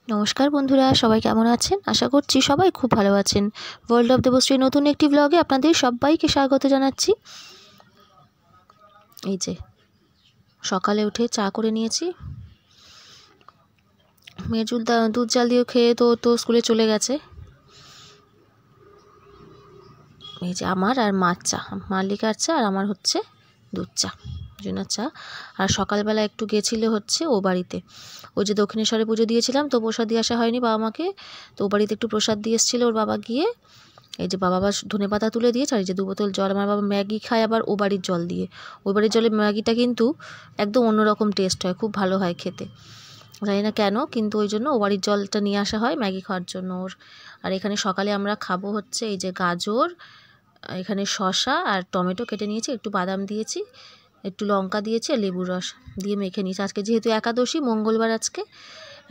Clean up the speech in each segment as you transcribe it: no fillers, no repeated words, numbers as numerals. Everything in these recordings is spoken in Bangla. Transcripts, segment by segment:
নমস্কার বন্ধুরা, সবাই কেমন আছেন? আশা করছি সবাই খুব ভালো আছেন। ওয়ার্ল্ড অফ দেবশ্রী নতুন একটি ব্লগে আপনাদের সবাইকে স্বাগত জানাচ্ছি। এই যে সকালে উঠে চা করে নিয়েছি। মেয়ের দুধ জাল দিয়ে খেয়ে তো স্কুলে চলে গেছে। এই যে আমার আর মার চা, মার লিকার চা আর আমার হচ্ছে দুধ চা, জুনার চা। আর সকালবেলা একটু গেছিলো হচ্ছে ও বাড়িতে, ওই যে দক্ষিণেশ্বরে পুজো দিয়েছিলাম, তো প্রসাদ দিয়ে আসা হয়নি বাবা মাকে, তো ও বাড়িতে একটু প্রসাদ দিয়ে এসেছিলো ওর বাবা গিয়ে। এই যে বাবা ধনে পাতা তুলে দিয়েছে, আর এই যে 2 বোতল জল। আমার বাবা ম্যাগি খায় আবার ও বাড়ির জল দিয়ে। ওই বাড়ির জলে ম্যাগিটা কিন্তু একদম অন্যরকম টেস্ট হয়, খুব ভালো হয় খেতে, জানি না কেন, কিন্তু ওই জন্য ও বাড়ির জলটা নিয়ে আসা হয় ম্যাগি খাওয়ার জন্য ওর। আর এখানে সকালে আমরা খাবো হচ্ছে এই যে গাজর, এখানে শসা আর টমেটো কেটে নিয়েছি, একটু বাদাম দিয়েছি, একটু লঙ্কা দিয়েছি আর লেবুর রস দিয়ে মেখে নিয়েছি। আজকে যেহেতু একাদশী, মঙ্গলবার আজকে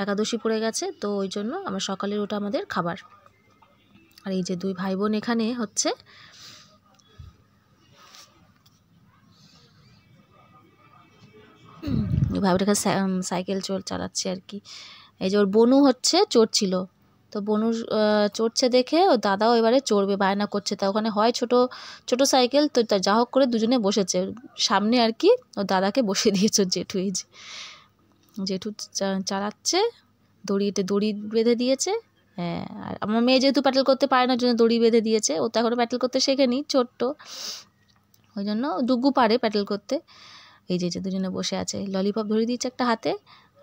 একাদশী পড়ে গেছে, তো ওই জন্য আমার সকালের ওটা আমাদের খাবার। আর এই যে 2 ভাই বোন এখানে হচ্ছে ভাই বোন সাইকেল চালাচ্ছে আর কি। এই যে ওর বনু হচ্ছে চড়ছিল, তো বনু চড়ছে দেখে ও দাদাও এবারে চড়বে, বায়না করছে। তা ওখানে হয় ছোট ছোট সাইকেল, তো যা হোক করে দুজনে বসেছে সামনে আর কি, ও দাদাকে বসে দিয়েছে জেঠু। এই যে জেঠু চালাচ্ছে, দড়ি বেঁধে দিয়েছে। হ্যাঁ, আর আমার মেয়ে যেহেতু প্যাডেল করতে পারে না, জন্য দড়ি বেঁধে দিয়েছে। ও তো এখনও প্যাডেল করতে শেখেনি, ছোট্ট, ওই জন্য ডুগু পারে প্যাডেল করতে। এই যে দুজনে বসে আছে, ললিপপ ধরে দিয়েছে একটা হাতে,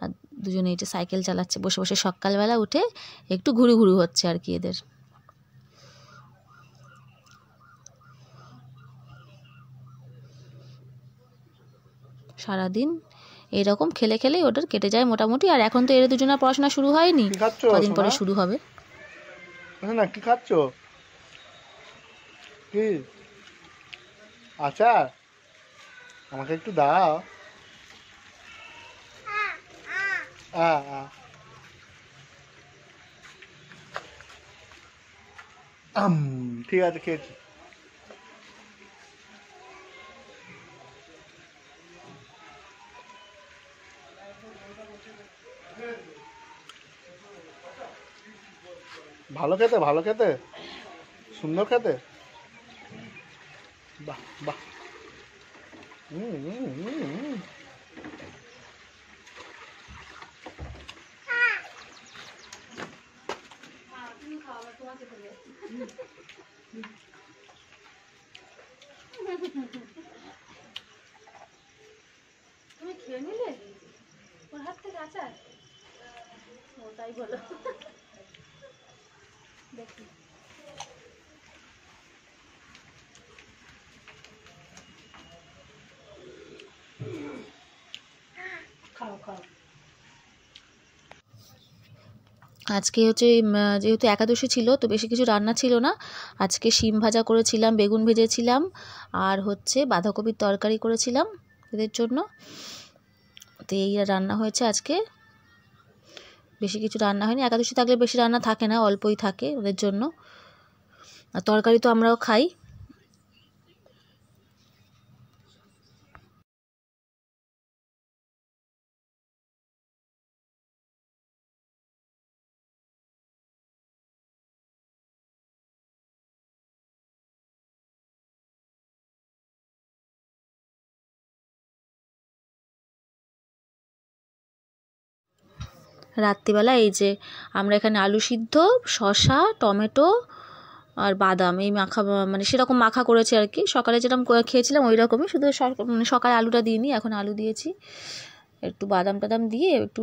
আর দুজনে এই যে সাইকেল চালাচ্ছে বসে বসে। সকালবেলা উঠে একটু ঘুরু হচ্ছে আর কি এদের। সারাদিন এরকম খেলে খেলেই ওদের কেটে যায় মোটামুটি। আর এখন তো এর দুজনের পড়াশোনা শুরু হয়নি, কদিন পরে শুরু হবে। না, কি খাচ্ছ? কি আচার? আমাকে একটু দাও। ঠিক আছে, খেয়েছি। ভালো খেতে, সুন্দর খেতে। বাহ বাহ। তুমি খেয়ে নিলে ওর হাত থেকে আচার? ও তাই বলো, দেখি। খাও খাও। আজকে হচ্ছে যেহেতু একাদশী ছিল, তো বেশি কিছু রান্না ছিল না। আজকে শিম ভাজা করেছিলাম, বেগুন ভেজেছিলাম, আর হচ্ছে বাঁধাকপির তরকারি করেছিলাম এদের জন্য। তো এই রান্না হয়েছে আজকে, বেশি কিছু রান্না হয়নি। একাদশী থাকলে বেশি রান্না থাকে না, অল্পই থাকে ওদের জন্য। আর তরকারি তো আমরাও খাই। রাত্রিবেলা এই যে আমরা এখানে আলু সিদ্ধ, শসা, টমেটো আর বাদাম এই মাখা, মানে সেরকম মাখা করেছি আর কি। সকালে যেরকম খেয়েছিলাম ওই রকমই, শুধু সকালে আলুটা দিইনি, এখন আলু দিয়েছি, একটু বাদাম টাদাম দিয়ে, একটু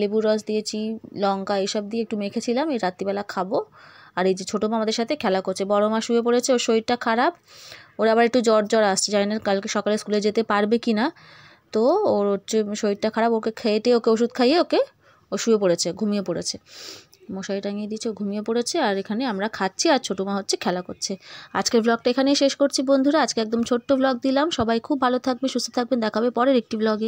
লেবুর রস দিয়েছি, লঙ্কা এইসব দিয়ে একটু মেখেছিলাম। এই রাত্রিবেলা খাবো। আর এই যে ছোটো মা আমাদের সাথে খেলা করছে, বড় মা শুয়ে পড়েছে, ওর শরীরটা খারাপ, ওর আবার একটু জ্বর আসছে, জানি না কালকে সকালে স্কুলে যেতে পারবে কি না। তো ওর হচ্ছে শরীরটা খারাপ, ওকে খেয়েটে ওকে ওষুধ খাইয়ে ও শুয়ে পড়েছে, ঘুমিয়ে পড়েছে, মশারি টাঙিয়ে দিয়েছে, ঘুমিয়ে পড়েছে। আর এখানে আমরা খাচ্ছি, আর ছোটো মা হচ্ছে খেলা করছে। আজকের ব্লগটা এখানেই শেষ করছি বন্ধুরা। আজকে একদম ছোট্ট ব্লগ দিলাম। সবাই খুব ভালো থাকবে, সুস্থ থাকবেন, দেখাবে পরের একটি ব্লগে।